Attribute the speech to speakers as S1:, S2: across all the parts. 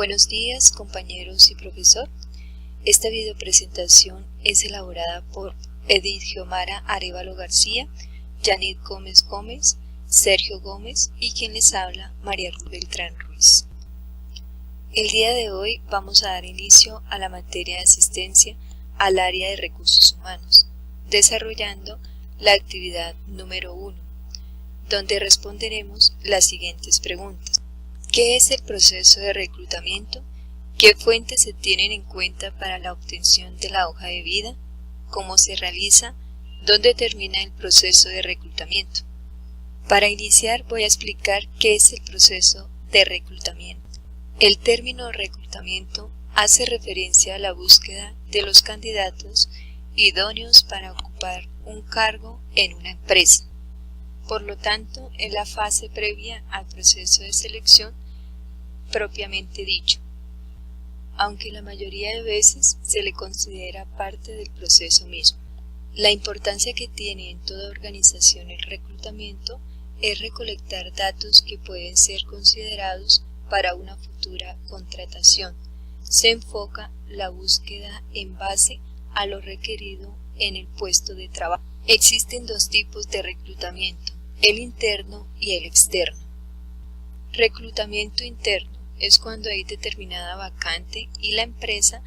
S1: Buenos días, compañeros y profesor. Esta videopresentación es elaborada por Edith Giomara Arévalo García, Janit Gómez Gómez, Sergio Gómez y quien les habla, María Ruth Beltrán Ruiz. El día de hoy vamos a dar inicio a la materia de asistencia al área de recursos humanos, desarrollando la actividad número 1, donde responderemos las siguientes preguntas. ¿Qué es el proceso de reclutamiento? ¿Qué fuentes se tienen en cuenta para la obtención de la hoja de vida? ¿Cómo se realiza? ¿Dónde termina el proceso de reclutamiento? Para iniciar voy a explicar qué es el proceso de reclutamiento. El término reclutamiento hace referencia a la búsqueda de los candidatos idóneos para ocupar un cargo en una empresa. Por lo tanto, es la fase previa al proceso de selección propiamente dicho, aunque la mayoría de veces se le considera parte del proceso mismo. La importancia que tiene en toda organización el reclutamiento es recolectar datos que pueden ser considerados para una futura contratación. Se enfoca la búsqueda en base a lo requerido en el puesto de trabajo. Existen dos tipos de reclutamiento, el interno y el externo. Reclutamiento interno es cuando hay determinada vacante y la empresa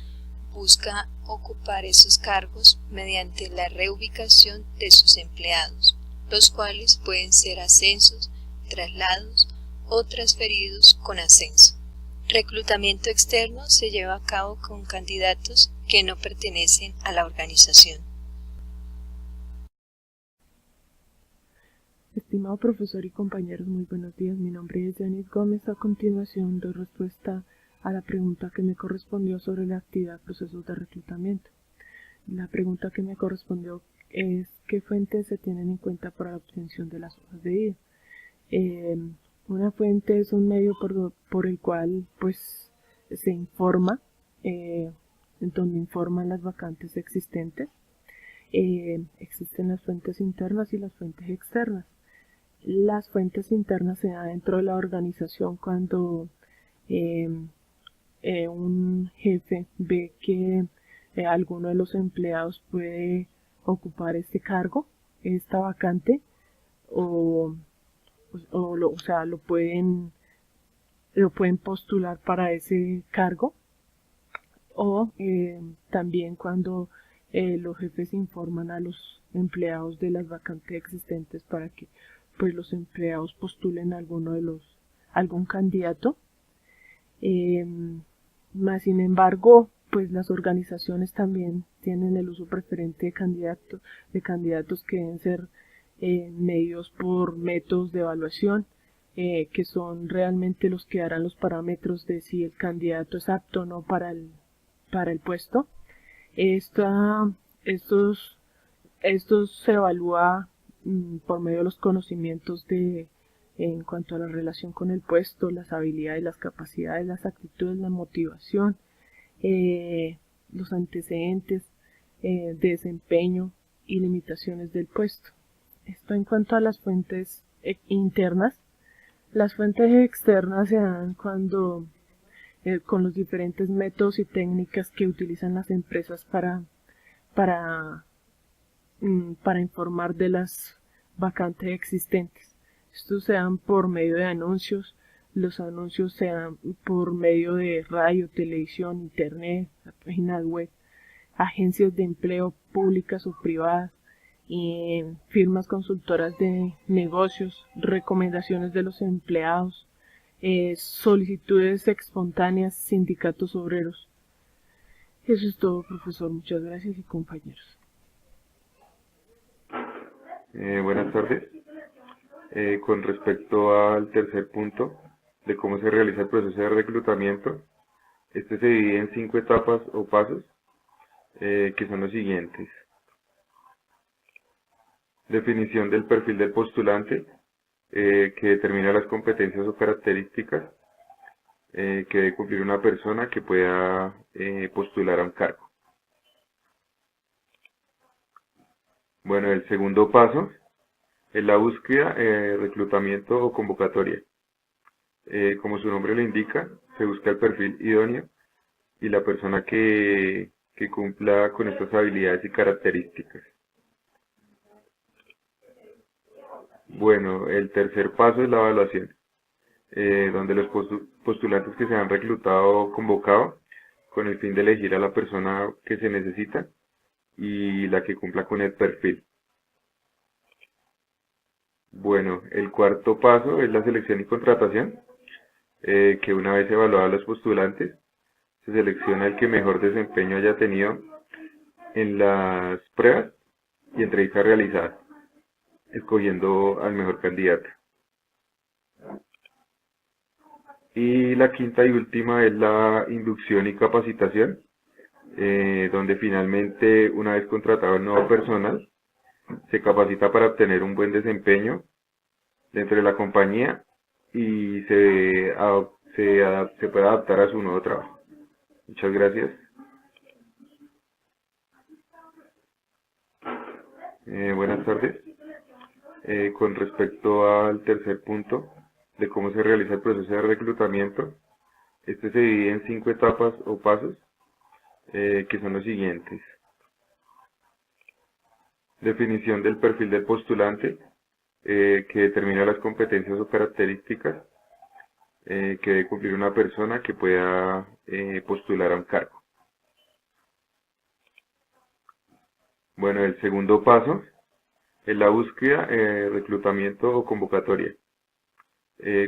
S1: busca ocupar esos cargos mediante la reubicación de sus empleados, los cuales pueden ser ascensos, traslados o transferidos con ascenso. Reclutamiento externo se lleva a cabo con candidatos que no pertenecen a la organización.
S2: Estimado profesor y compañeros, muy buenos días. Mi nombre es Janit Gómez. A continuación doy respuesta a la pregunta que me correspondió sobre la actividad procesos de reclutamiento. La pregunta que me correspondió es ¿qué fuentes se tienen en cuenta para la obtención de las hojas de vida? Una fuente es un medio por el cual pues se informa, en donde informan las vacantes existentes. Existen las fuentes internas y las fuentes externas. Las fuentes internas se dan dentro de la organización cuando un jefe ve que alguno de los empleados puede ocupar este cargo, esta vacante, o sea, lo pueden postular para ese cargo, o también cuando los jefes informan a los empleados de las vacantes existentes para que pues los empleados postulen algún candidato. Más sin embargo, pues las organizaciones también tienen el uso preferente de candidatos que deben ser medidos por métodos de evaluación, que son realmente los que darán los parámetros de si el candidato es apto o no para el puesto. Estos se evalúa por medio de los conocimientos en cuanto a la relación con el puesto, las habilidades, las capacidades, las actitudes, la motivación, los antecedentes de desempeño y limitaciones del puesto. Esto en cuanto a las fuentes internas. Las fuentes externas se dan cuando con los diferentes métodos y técnicas que utilizan las empresas para informar de las vacantes existentes. Estos se dan por medio de anuncios, los anuncios se dan por medio de radio, televisión, internet, páginas web, agencias de empleo públicas o privadas, firmas consultoras de negocios, recomendaciones de los empleados, solicitudes espontáneas, sindicatos obreros. Eso es todo, profesor. Muchas gracias y compañeros.
S3: Buenas tardes. Con respecto al tercer punto de cómo se realiza el proceso de reclutamiento, este se divide en 5 etapas o pasos, que son los siguientes. Definición del perfil del postulante, que determina las competencias o características que debe cumplir una persona que pueda postular a un cargo. Bueno, el segundo paso es la búsqueda, reclutamiento o convocatoria. Como su nombre lo indica, se busca el perfil idóneo y la persona que cumpla con estas habilidades y características. Bueno, el tercer paso es la evaluación, donde los postulantes que se han reclutado o convocado con el fin de elegir a la persona que se necesita y la que cumpla con el perfil. Bueno, el cuarto paso es la selección y contratación, que una vez evaluados los postulantes, se selecciona el que mejor desempeño haya tenido en las pruebas y entrevistas realizadas, escogiendo al mejor candidato. Y la quinta y última es la inducción y capacitación, donde finalmente, una vez contratado el nuevo personal, se capacita para obtener un buen desempeño dentro de la compañía y se puede adaptar a su nuevo trabajo. Muchas gracias. Buenas tardes. Con respecto al tercer punto de cómo se realiza el proceso de reclutamiento, este se divide en 5 etapas o pasos, que son los siguientes. Definición del perfil del postulante, que determina las competencias o características que debe cumplir una persona que pueda postular a un cargo. Bueno, el segundo paso es la búsqueda, reclutamiento o convocatoria.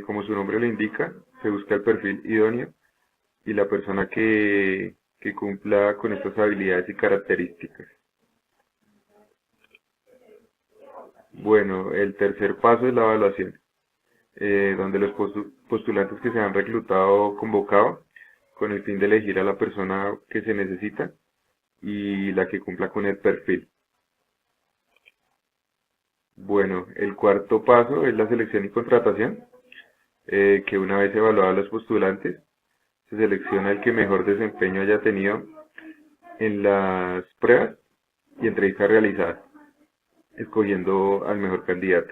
S3: Como su nombre lo indica, se busca el perfil idóneo y la persona que cumpla con estas habilidades y características. Bueno, el tercer paso es la evaluación, donde los postulantes que se han reclutado o convocado con el fin de elegir a la persona que se necesita y la que cumpla con el perfil. Bueno, el cuarto paso es la selección y contratación, que una vez evaluados los postulantes, se selecciona el que mejor desempeño haya tenido en las pruebas y entrevistas realizadas, escogiendo al mejor candidato.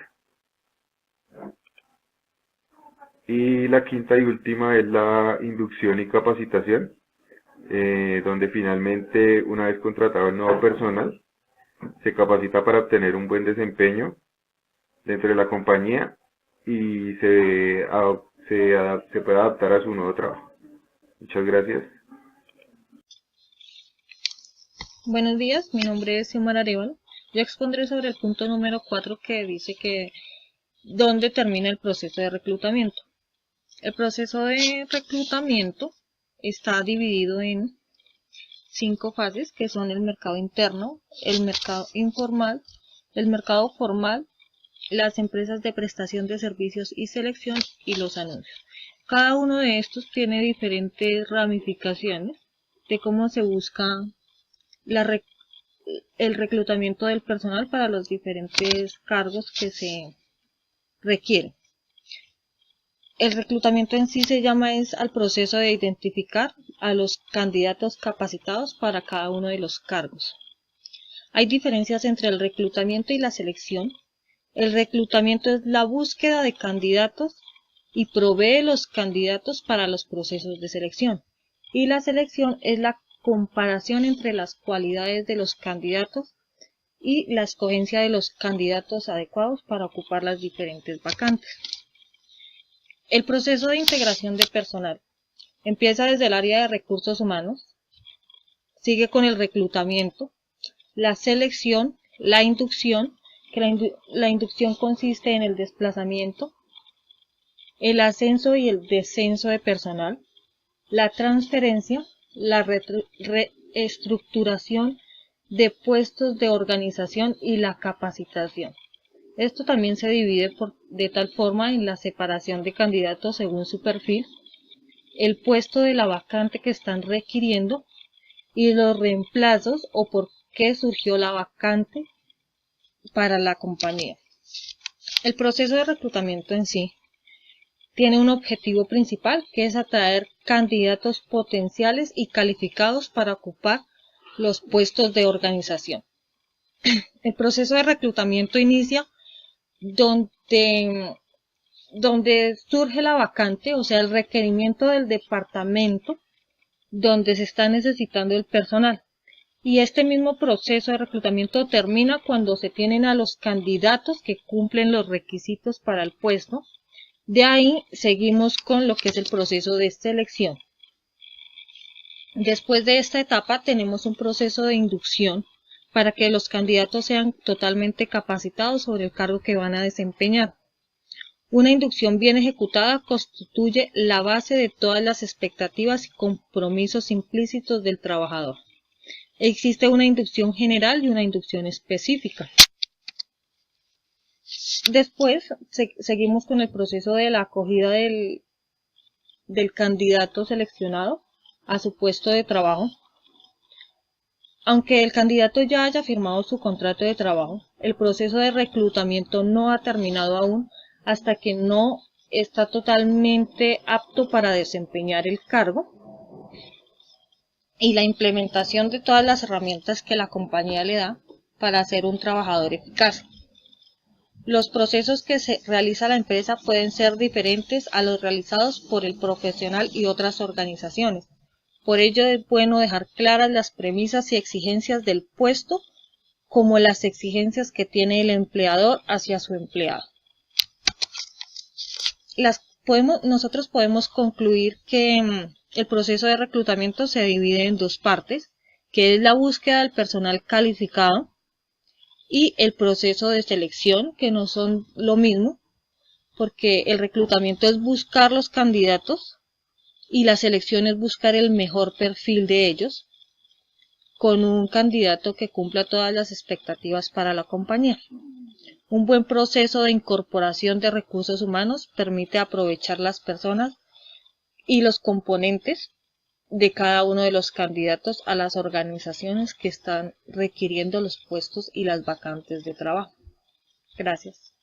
S3: Y la quinta y última es la inducción y capacitación, donde finalmente, una vez contratado el nuevo personal, se capacita para obtener un buen desempeño dentro de la compañía y se puede adaptar a su nuevo trabajo. Muchas gracias.
S4: Buenos días, mi nombre es Xiomara Arevalo. Yo expondré sobre el punto número 4 que dice que dónde termina el proceso de reclutamiento. El proceso de reclutamiento está dividido en 5 fases, que son el mercado interno, el mercado informal, el mercado formal, las empresas de prestación de servicios y selección y los anuncios. Cada uno de estos tiene diferentes ramificaciones de cómo se busca el reclutamiento del personal para los diferentes cargos que se requieren. El reclutamiento en sí se llama al proceso de identificar a los candidatos capacitados para cada uno de los cargos. Hay diferencias entre el reclutamiento y la selección. El reclutamiento es la búsqueda de candidatos y provee los candidatos para los procesos de selección. Y la selección es la comparación entre las cualidades de los candidatos y la escogencia de los candidatos adecuados para ocupar las diferentes vacantes. El proceso de integración de personal empieza desde el área de recursos humanos, sigue con el reclutamiento, la selección, la inducción, que la inducción consiste en el desplazamiento, el ascenso y el descenso de personal, la transferencia, la reestructuración de puestos de organización y la capacitación. Esto también se divide de tal forma en la separación de candidatos según su perfil, el puesto de la vacante que están requiriendo y los reemplazos o por qué surgió la vacante para la compañía. El proceso de reclutamiento en sí tiene un objetivo principal, que es atraer candidatos potenciales y calificados para ocupar los puestos de organización. El proceso de reclutamiento inicia donde donde surge la vacante, o sea, el requerimiento del departamento donde se está necesitando el personal. Y este mismo proceso de reclutamiento termina cuando se tienen a los candidatos que cumplen los requisitos para el puesto. De ahí seguimos con lo que es el proceso de selección. Después de esta etapa tenemos un proceso de inducción para que los candidatos sean totalmente capacitados sobre el cargo que van a desempeñar. Una inducción bien ejecutada constituye la base de todas las expectativas y compromisos implícitos del trabajador. Existe una inducción general y una inducción específica. Después seguimos con el proceso de la acogida del candidato seleccionado a su puesto de trabajo. Aunque el candidato ya haya firmado su contrato de trabajo, el proceso de reclutamiento no ha terminado aún hasta que no está totalmente apto para desempeñar el cargo, y la implementación de todas las herramientas que la compañía le da para ser un trabajador eficaz. Los procesos que se realiza la empresa pueden ser diferentes a los realizados por el profesional y otras organizaciones. Por ello es bueno dejar claras las premisas y exigencias del puesto, como las exigencias que tiene el empleador hacia su empleado. Nosotros podemos concluir que el proceso de reclutamiento se divide en dos partes, que es la búsqueda del personal calificado y el proceso de selección, que no son lo mismo, porque el reclutamiento es buscar los candidatos y la selección es buscar el mejor perfil de ellos, con un candidato que cumpla todas las expectativas para la compañía. Un buen proceso de incorporación de recursos humanos permite aprovechar las personas y los componentes de cada uno de los candidatos a las organizaciones que están requiriendo los puestos y las vacantes de trabajo. Gracias.